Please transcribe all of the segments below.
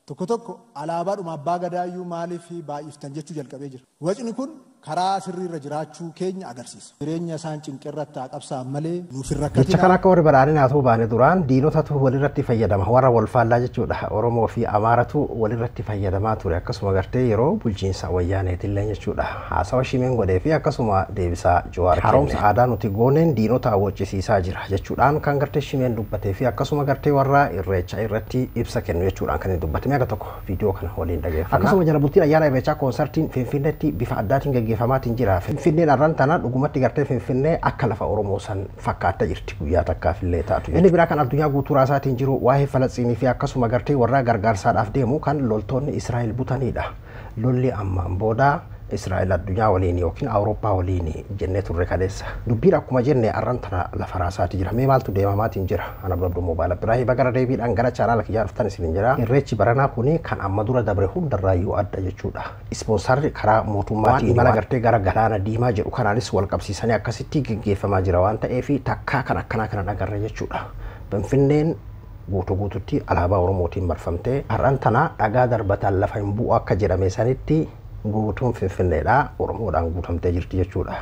Tokko tokko alaabaadhuma abbaa gadaayyuu maaliif baay'iftan jechuu jalqabee jira. Wacni kun karaa sirriirra jiraachuu keenya agarsiisa. Jireenya isaan cinqirratti qabsaan malee nuuf hin rakkatina. Jecha kana akka warri badhaadhinaa haa ta'u baane duraan diinotatu walirratti fayyadama. Warra wal faallaa jechuudha. Oromoo fi Amaaratu walirratti fayyadamaa ture. Akkasuma gartee yeroo bulchiinsa wayyaaneetillee jechuudha. Haasawa Shimeen godhee fi akkasuma deebisaa Jawaar kenne. Haaromsa aadaa nuti gooneen diinota hawwachiisiisaa jira jechuudhaan kan gartee Shimeen dubbatee fi akkasuma gartee warra irreecha irratti ibsa kennu jechuudhaan kan inni dubbate. Meeqa tokko viidiyoo kana waliin dhageeffannaa. Akkasuma jala bultiin ayyaana irreechaa koonsartiin Finfinneetti bifa addaatiin gaggeeffamaatiin jira. Finfinneen arran tana dhugumatti gartee Finfinnee akka lafa Oromoo san fakkaatta jirti guyyaa takkaaf illee taatu. Inni biraa kan addunyaa guutuu raasaatiin jiru waa'ee Falasxiinii fi akkasuma gartee warra gargaarsaadhaaf deemu kan loltoonni Israa'el butanidha. Lolli ammaan booda Israa'el addunyaa waliin yookiin Awurooppaa waliin jennee turre kaleessa. Dubbiin akkuma jenne arran tana lafa raasaati jira. Mee maaltu deemamaatiin jira? Ana Abduu Moobaala Biraahi bagara deebiidhaan gara chaanaala kiyyaa dhuftan isin jira. Irreechi baranaa kuni kan amma dura dabre hundarraayyuu adda jechuudha. Ispoonsarri karaa mootummaatiin imala gartee gara galaana diimaa jedhu kanaanis wal qabsiisanii akkasitti gaggeeffamaa jira waan ta'eef takkaa kan akkanaa kana dhagarre jechuudha. Finfinneen guutuutti alaabaa Oromootiin marfamtee har'an tana dhagaa darbatan lafa hin bu'u akka jedhame sanitti guutuun Finfinneedhaa Oromoodhaan guutamtee jirti jechuudha.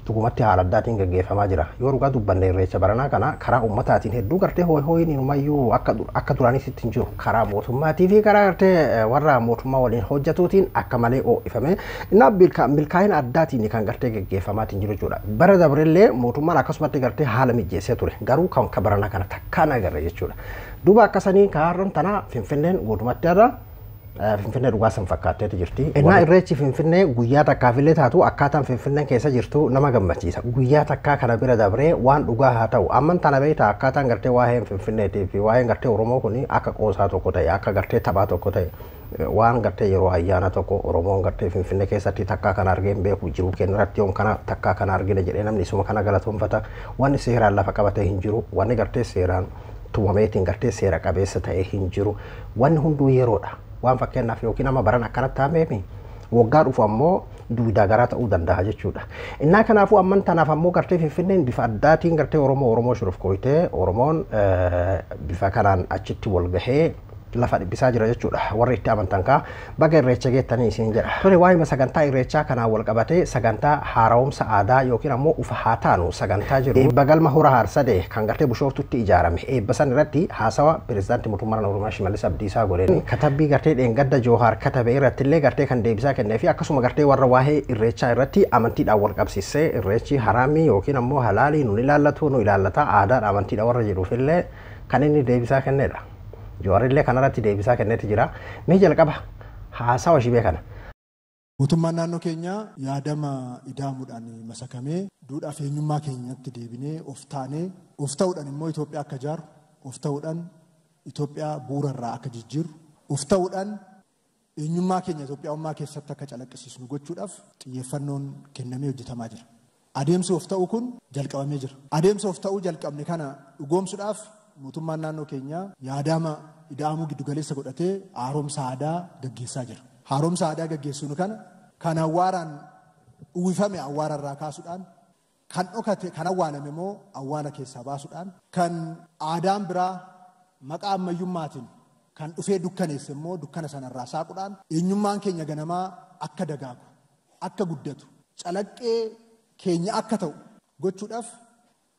Dhugumatti haala addaatiin gaggeeffamaa jira. Yoo dhugaa dubbanne irreecha baranaa kana karaa ummataatiin hedduu gartee hooyin inumayyuu akka duraaniis ittiin jiru karaa mootummaatii fi karaa gartee warra mootummaa waliin hojjetuutiin akka malee ho'ifame. Innaa milkaa'ina addaatiin kan gartee gaggeeffamaatiin jiru jechuudha. Bara dabreellee mootummaan akkasumatti gartee haala mijeessee ture. Garuu kan baranaa kana takkaan agarre jechuudha. Duuba akkasanii kaarran tana Finfinneen guutumatti irra Finfinnee dhugaa san fakkaatteeti jirti. Innaa irreechi Finfinnee guyyaa takkaafillee taatu akkaataan Finfinneen keessa jirtu nama gammachiisa. Guyyaa takkaa kana bira dabree waan dhugaa haa ta'u. Amman tana beektaa akkaataan gartee waa'een Finfinneetii fi waa'een gartee Oromoo kun akka qoosaa tokko ta'e akka gartee taphaa tokko ta'e waan gartee yeroo ayyaana tokko Oromoon gartee Finfinnee keessatti takkaa kana argee hin beeku jiru kennirratti yoom kana takkaa kana argine jedhee namni isuma kana galatoonfata. Wanni seeraan lafa qabatee hin jiru. Wanni gartee seeraan tumameetiin gartee seera qabeessa ta'ee hin jiru. Wanni hunduu yeroodha. Waan fakkeenyaaf yookiin amma baran akkanatti taameemi waggaa dhufu ammoo duudaa garaa ta'uu danda'a jechuudha. Innaa kanaafuu amman tanaaf ammoo gartee Finfinneen bifa addaatiin gartee Oromoo shuruuf kooyitee Oromoon bifa kanaan achitti wal gahee lafa dhibbisaa jira jechuudha. Warri itti amantan kaa baga irreecha geettanii isin jedha. Tole waa'ee sagantaa irreechaa kanaan wal qabatee sagantaa haara'umsa aadaa yookiin ammoo ufa haa taanu sagantaa jiru. Eebba galma hora Haarsadee kan gartee Bishooftutti ijaarame. Eebba san irratti haasawa pirezidaantii mootummaa Oromiyaa Shimallis Abdiisaa godheen katabbii gartee dheengadda Joohaar katabe irratti illee gartee kan deebisaa kennee fi akkasuma gartee warra waa'ee irreechaa irratti amantiidhaan wal qabsiisee irreechi haraamii yookiin ammoo halaalii nu ilaallatu nu ilaallata aadaadha amantiidha warra jedhuuf illee kan inni deebisaa kennedha. Jawaarillee kanarratti deebisaa kenneeti jira. Mee jalqaba haasawa shibee kana. Mootummaan naannoo keenyaa yaadama ida'amuudhaan masakamee duudhaa fi eenyummaa keenyatti deebinee of taanee of ta'uudhaan immoo Itoophiyaa akka ijaaru of ta'uudhaan Itoophiyaa bu'uurarraa akka jijjiiru of ta'uudhaan eenyummaa keenya Itoophiyaummaa keessatti akka calaqqisiisnu gochuudhaaf xiyyeeffannoon kennamee hojjetamaa jira. Adeemsi of ta'uu kun jalqabamee jira. Adeemsi of ta'uu jalqabne kana dhugoomsuudhaaf mootummaan naannoo keenyaa yaadama ida'amuu giddugaleessa godhatee haaromsa aadaa gaggeessaa jira. Haaromsa aadaa gaggeessuun kan awwaaraan uwwifame awwaararraa kaasuudhaan kan dhokate kan awwaalame immoo awwaala keessaa baasuudhaan kan aadaan biraa maqaa ammayyummaatiin kan dhufee dukkaneesse immoo dukkana sanarraa saaquudhaan eenyummaan keenya ganamaa akka dagaagu akka guddatu calaqqee keenya akka ta'u gochuudhaaf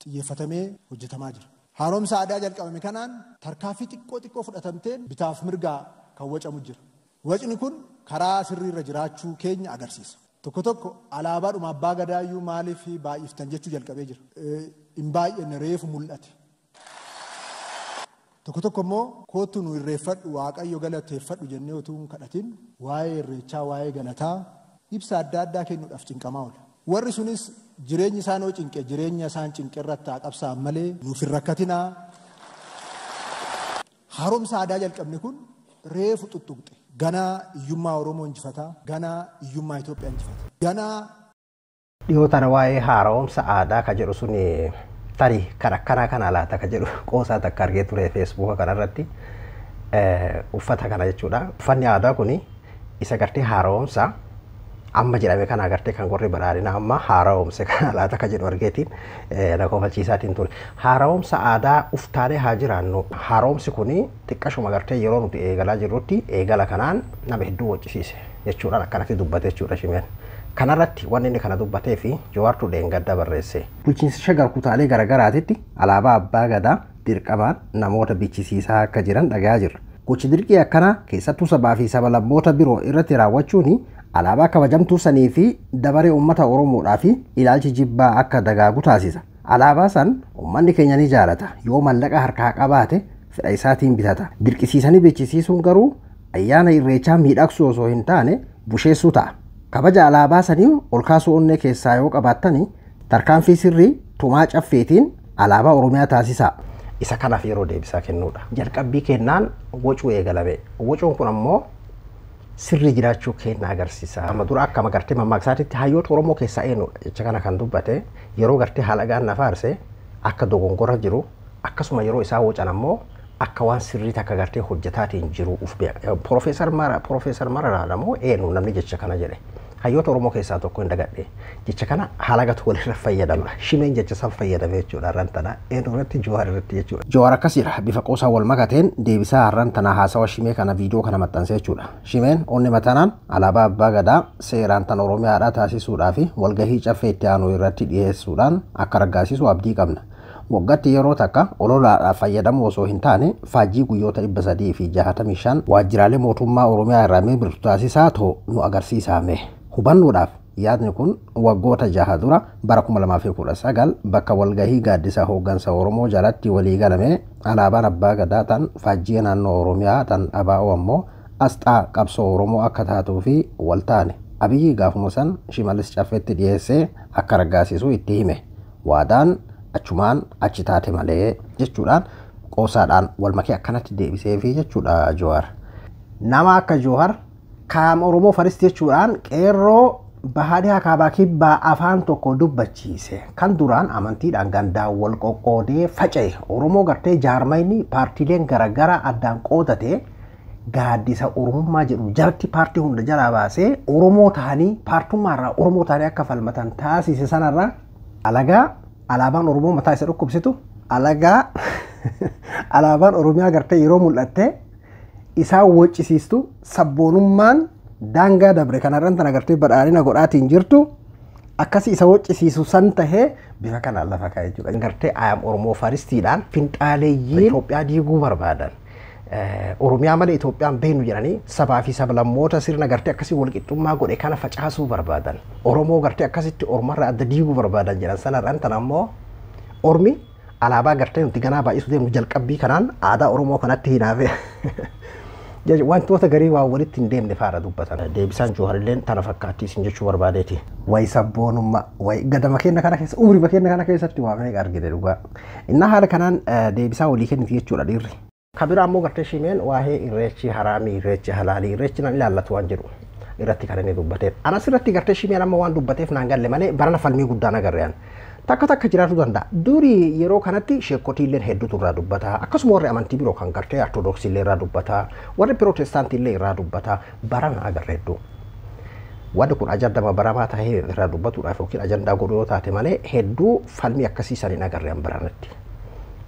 xiyyeeffatamee hojjetamaa jira. Haaromsa aadaa jalqabame kanaan tarkaanfii xiqqoo fudhatamteen bitaaf mirgaa kan wacamu jira. Wacni kun karaa sirriirra jiraachuu keenya agarsiisa. Tokko tokko alaabaadhuma abbaa gadaayyuu maaliif baay'iftan jechuu jalqabee jira. Hin baay'enne reefu mul'ate. Tokko tokko immoo kootu nu irreeffadhu waaqayyo galateeffadhu jennee utuu hin kadhatin waa'ee irreechaa waa'ee galataa ibsa adda addaa kennuudhaaf cinqamaa oola. Warri sunis jireenyi isaan hoo cinqe jireenya isaan cinqe irratti haa qabsaan malee nuuf hin rakkatinaa. Haaromsa aadaa jalqabne kun reefu tuttuqxe. Ganaa iyyummaa Oromoo injifataa. Ganaa iyyummaa Itoophiyaa injifataa. Ganaa dhiyootana waa'ee haaromsa aadaa ka jedhu sun tarii kan akkanaa kana laata ka jedhu qoosaa takka argee ture feesbuuka kanarratti uffata kana jechuudha. Uffanni aadaa kun isa gartee haaromsa amma jedhame kana agartee kan gorri badhaadhina amma haara'umse kana laata ka jedhu argeetiin na kofalchiisaatiin ture. Haara'umsa aadaa uftaanee haa jiraannu. Haara'umsi kuni xiqqashuma agartee yeroo nuti eegalaa jirrutti eegala kanaan nama hedduu waccisiise jechuudhaan akkanatti dubbate jechuudha Shimeen. Kanarratti wanni inni kana dubbatee fi Jawaartuu Dheengaddaa barreesse. Bulchiinsa shagar kutaalee garaagaraatitti alaabaa abbaa gadaa dirqamaan namoota bichisiisaa akka jiran dhagaa jirra. Gochi dirqii akkana keessattuu sabaa fi sab-lammoota biroo irratti raawwachuun alaabaa kabajamtuu sanii fi dabaree uummata Oromoodhaa fi ilaalchi jibbaa akka dagaagu taasisa. Alaabaa san uummanni keenya ni jaalata. Yoo mallaqa harkaa qabaate fedha isaatiin bitata. Dirqisiisanii beeksisiisuun garuu ayyaana irreechaa miidhagsuu osoo hin taane busheessuu ta'a. Kabaja alaabaa sanii ol kaasuu onnee keessaa yoo qabaattani tarkaanfii sirrii tumaa caffeetiin alaabaa Oromiyaa taasisa. Isa kanaaf yeroo deebisaa kennuudha. Jalqabbii kennaan wocuu eegalame. Wocuun kun ammoo sirri jiraachuu keenya agarsiisa. Amma dura akkama gartee mammaaksaatiin hayyoota Oromoo keessaa eenyudha jecha kana kan dubbate yeroo gartee haala gaanna faarse akka dogongora jiru akkasuma yeroo isaa wocan ammoo akka waan sirrii takka gartee hojjetaatiin jiru uf beeka. Profeesar Mararaa ammoo eenyu namni jecha kana jedhe. Hayyoota Oromoo keessaa tokko hin dagadhe. Jecha kana haala gatu walirra fayyadama. Shimeen jecha san fayyadame jechuudha har'antana. Eenyu irratti Jawaar irratti jechuudha. Jawaar akkasiidha. Bifa qoosaa wal makateen deebisaa har'antana haasawa Shimee kana viidiyoo kana maxxanse jechuudha. Shimeen onni matanaan alaabaa abbaa gadaa seeraan tan Oromiyaadhaa taasisuudhaa fi walgahii caffee itti aanu irratti dhiyeessuudhaan akka raggaasisu abdii qabna. Waggaatti yeroo takka ololaadhaaf fayyadamu osoo hin taane faajjii guyyoota 365 waajjiraalee mootummaa Oromiyaa irraa meebiru taasisaa ta'u nu agarsiisame. Hubannuudhaaf yaadni kun waggoota 6 dura bara 2019 bakka walgahii gaaddisa hooggansa Oromoo jalatti walii galame alaabaan abbaa gadaa tan faajjii naannoo Oromiyaa tan ABO ammoo asxaa qabsoo Oromoo akka taatuu fi waltaane Abiyyi gaafuma san Shimallis Caffeetti dhiyeessee akka raggaasisu itti hime. Waadaan achumaan achi taate malee jechuudhaan qoosaadhaan wal makee akkanatti deebisee fi jechuudha Jawaar. Nama akka Jawaar kaam Oromoo faristi jechuudhaan qeerroo bahaadhaa kaabaa kibbaa afaan tokko dubbachiise. Kan duraan amantiidhaan gandaan wal qoqqoodee faca'e Oromoo gartee jaarmayni paartiileen garaagaraa addaan qoodate gaaddisa Oromummaa jedhu jalatti paartii hunda jalaa baasee Oromoo ta'anii paartummaarraa Oromoo ta'anii akka falmatan taasise sanarraa alagaa alaabaan Oromoo mataa isa dhukkubsitu alagaa alaabaan Oromiyaa gartee yeroo mul'atte isaa waccisiistu sabboonummaan daangaa dabre kanarran tan agartee badhaadhina godhaatiin jirtu akkasi isa waccisiisu san tahee bifa kanaan lafa kaa'ee jechuudha. Gartee ayam Oromoo faristiidhaan finxaaleeyyiin Itoophiyaa diiguu barbaadan. Oromiyaa malee Itoophiyaan beenu jedhanii sabaa fi sab-lammoota sirna gartee akkasii walqixxummaa godhe kana facaasuu barbaadan. Oromoo gartee akkasitti Oromarraa adda diiguu barbaadan jedhan sanarraan tan ammoo Ormi alaabaa gartee nuti ganaa baay'isuu deemnu jalqabbii kanaan aadaa Oromoo kanatti hinaafe. Wantoota garii waa walitti hin deemne faara dubbatan. Deebisaan Jawaarilleen tana fakkaattii isin jechuu barbaadeeti. Wayi sabboonummaa wayi gadama keenya kana keessa umrii keenya kana keessatti waa meeqa argite dhugaa. Innaa haala kanaan deebisaa walii kenniti jechuudha dhiirri. Kabira ammoo gartee Shimeen waa'ee irreechi haraamii irreechi halaalii irreechi nan ilaallatu waan jedhu irratti kan inni dubbateef. Anas irratti gartee Shimeen amma waan dubbateef naan galle malee barana falmii guddaan agarrean. Takka jiraatu danda'a. Durii yeroo kanatti sheekotiileen hedduutu irraa dubbata. Akkasuma warri amantii biroo kan gartee ortodoksiillee irraa dubbata. Warri pirootestaantiillee irraa dubbata. Barana agarre hedduu. Wanti kun ajandama baramaa ta'ee irraa dubbatuudhaaf yookiin ajandaa godhu yoo taate malee hedduu falmii akkasii saniin agarreen baranatti.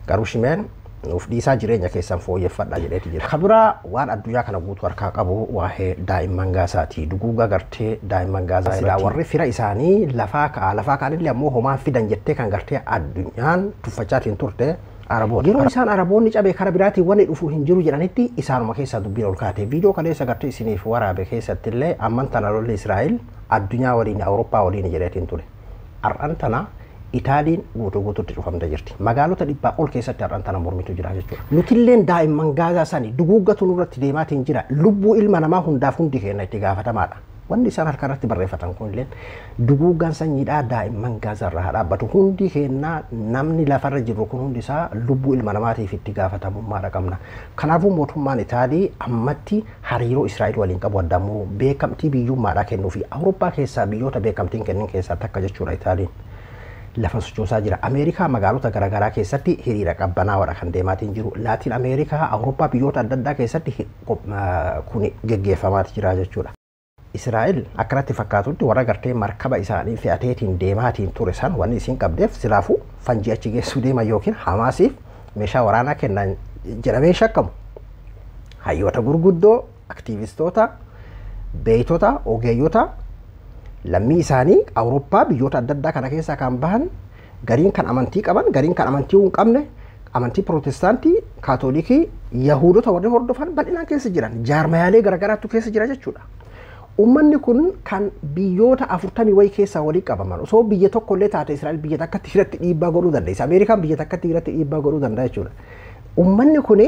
Garuu Shimeen nuuf dhiisaa jireenya keessan fooyyeffadhaa jedheeti jira. Kabira waan addunyaa kana guutuu harkaa qabu waa'ee daa'imman Gaazaati. Duguuga gartee daa'imman Gaazaa silaa warri fira isaanii lafaa kaanillee ammoo homaan fidan jettee kan gartee addunyaan tuffachaatiin turte Araboota. Yeroo isaan Araboonni cabee kara biraatiin wanni dhufuu hin jiru jedhanitti isaanuma keessaa dubbiin ol kaate. Viidiyoo kaleessa gartee isiniif waraabe keessatti illee amman tana lolli Israa'el addunyaa waliin Awurooppaa waliin jedheetiin ture. Har'an tana Itaaliin guutuutti cufamtee jirti. Magaalota dhibbaa ol keessatti har'an tana mormitu jira jechuudha. Nutilleen daa'imman Gaazaa sanii duguuggatu nurratti deemaatiin jira. Lubbuu ilma namaa hundaaf hundi keenya itti gaafatamaadha. Wanni isaan harka irratti barreeffatan kunilleen duguuggaan sanyiidhaa daa'imman Gaazaa irraa dhaabbatu hundi keenya namni lafarra jiru kun hundi isaa lubbuu ilma namaatiif itti gaafatamummaadha qabna. Kanaafuu mootummaan Itaalii ammatti hariiroo Israa'el waliin qabu addamuu beekamtii biyyummaadhaa kennuu fi Awurooppaa keessaa biyyoota beekamtiin kennin keessaa takka jechuudha Itaaliin. Lafa sochoosaa jira. Ameerikaa magaalota garaagaraa keessatti hiriira qabbanaa'aadha kan deemaatiin jiru. Laatiin Ameerikaa Awurooppaa biyyoota adda addaa keessatti kun geggeeffamaati jira jechuudha. Israa'el akkanatti fakkaatutti warra gartee markaba isaanii fe'ateetiin deemaatiin ture san wanni isiin qabdeef silaafuu fanjii achi geessuu deeman yookiin Hamaasiif meeshaa waraanaa kennan jedhamee shakkamu. Hayyoota gurguddoo, aktiivistoota, beeytota, ogeeyyota lammii isaanii Awurooppaa biyyoota adda addaa kana keessaa kan bahan gariin kan amantii qaban, gariin kan amantii hin qabne, amantii Pirootestaantii, Kaatoolikii, Yahuudota warri hordofan bal'inaan keessa jiran, jaarmayaalee garaagaraatu keessa jira jechuudha. Uummanni kun kan biyyoota 40 wayii keessaa walii qabaman osoo biyya tokko illee taate Israa'el biyya takkatti irratti dhiibbaa godhuu dandeessa. Ameerikaan biyya takkatti irratti dhiibbaa godhuu danda'a jechuudha. Uummanni kun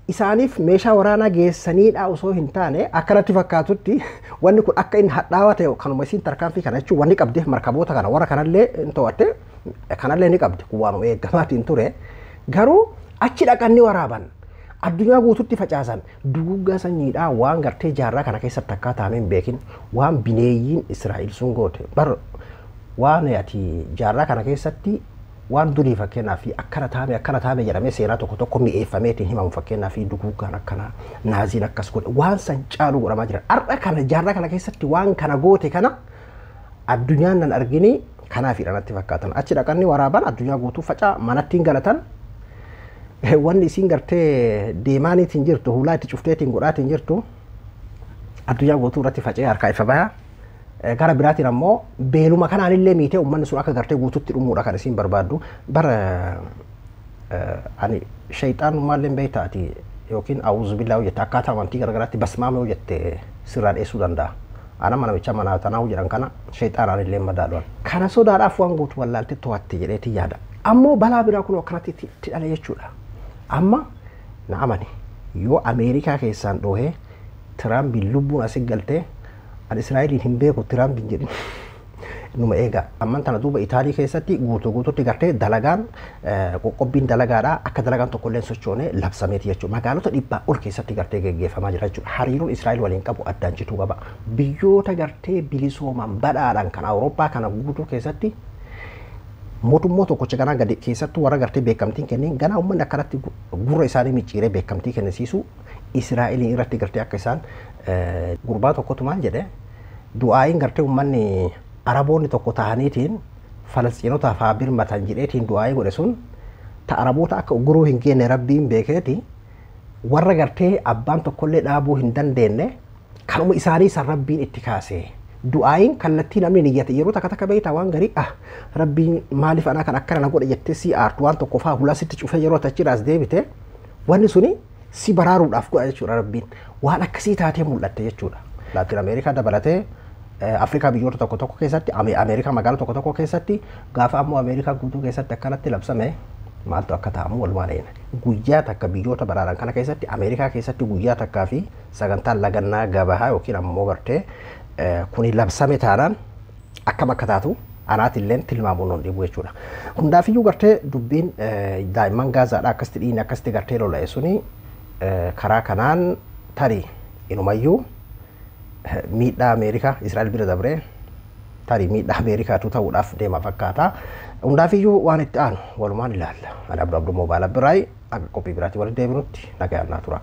isaaniif meeshaa waraanaa geessaniidha osoo hin taane akkanatti fakkaatutti wanni kun akka inni hadhaawaa ta'e kanuma isiin tarkaanfii kana jechuun wanni qabdeef markaboota kana warra kanallee hin to'atte kanallee ni qabdi kun waanuma eeggamaatiin ture garuu achi dhaqanii waraaban addunyaa guututti facaasan duguggaa sanyiidhaa waan gartee jaarraa kana keessatti akka taa'ame hin beekin waan bineeyyiin Israa'el sun goote bar waan ati jaarraa kana keessatti waan durii fakkeenyaa fi akkana taa'ame jedhamee seenaa tokko mi'eeffameetiin himamu fakkeenyaa fi duguggaan akkana naaziin akkas godhe waan san caaluu godhamaa jiran har'a kana jaarraa kana keessatti waan kana goote kana addunyaan nan argini kanaaf hidhanatti fakkaatan achi dhaqanii waraaban addunyaa guutuu facaa manattiin galatan wanni isiin gartee deemaaniitiin jirtu hulaa itti cufteetiin godhaatiin jirtu addunyaa guutuu irratti faca'ee harkaa ifa bayaa gara biraatiin ammoo beeluma kanaanillee miitee uummanni sun akka gartee guututti dhumuudha kan isiin barbaaddu bara ani shayxaanummaallee beektaati yookiin awuzu billaa hojjette akkaataa amantii garagaraatti basmaame hojjette sirraa dheessuu danda'a. Ana namicha manaa tanaa jedhan kana shayxaanaan illee madaaluun. Kana sodaadhaaf waan guutuu wallaaltee to'atte jedheetii yaada. Ammoo balaa biraa kun akkanatti itti dhale jechuudha. Amma na amani yoo Ameerikaa keessaan dhoohee Tiraampiin lubbuun asii galtee an Israa'eliin hin beeku Tiraampiin jedhin numa eega. Amman tana duuba Itaalii keessatti guutuutti gartee dalagaan qoqqobbiin dalagaadhaa akka dalagaan tokkolleen sochoonee labsameeti jechuudha. Magaalota dhibbaa ol keessatti gartee geggeeffamaa jira jechuudha. Hariiroon Israa'el waliin qabu addaan cituu qaba. Biyyoota gartee bilisooman badhaadhaan kan Awurooppaa kana guutuu keessatti mootummaa tokkocha ganaa gadi keessattuu warra gartee beekamtiin kennin ganaa uummanni akkanatti gurra isaanii micciiree beekamtii kennisiisu Israa'eliin irratti gartee akka isaan gurbaa tokkotu maal jedhe du'aayin gartee uummanni Araboonni tokko ta'aniitiin Falasxiinotaaf haa birmatan jedheetiin du'aayii godhe sun ta Araboota akka guruu hin geenne Rabbiin beekeeti warra gartee abbaan tokkollee dhaabuu hin dandeenye kanuma isaanii san Rabbiin itti kaasee du'aayin kallattii namni niyyate yeroo takka beektaa waan garii Rabbiin maaliif anaa kan akkana na godhe jettee si aartu waan tokko faa hulaa sitti cufee yeroo achiidhaas deebite wanni suni si baraaruudhaaf godha jechuudha Rabbiin waan akkasii taatee mul'atte jechuudha. Laatiin Ameerikaa dabalatee Afrikaa biyyoota tokko keessatti Ameerikaa magaalaa tokko keessatti gaafa ammoo Ameerikaa guutuu keessatti akkanatti labsame maaltu akka ta'amu walumaan eena. Guyyaa takka biyyoota baraaran kana keessatti Ameerikaa keessatti guyyaa takkaa fi sagantaan lagannaa gabahaa yookiin ammoo gartee kuni labsame taanaan akkam akka taatu anaatilleen tilmaamuun non dhibu jechuudha. Hundaafiyyuu gartee dubbiin daa'imman Gaazaadhaa akkasitti dhiini akkasitti gartee lola'e suni karaa kanaan tarii inumayyuu miidhaa Ameerikaa Israa'el bira dabree tarii miidhaa Ameerikaatu ta'uudhaaf deema fakkaata. Hundaafiyyuu waan itti aanu walumaan ilaalla. Ani Abduu Abduu Moobaala Biraay akka qophii biraatti walitti deebinutti nagaan naa tura.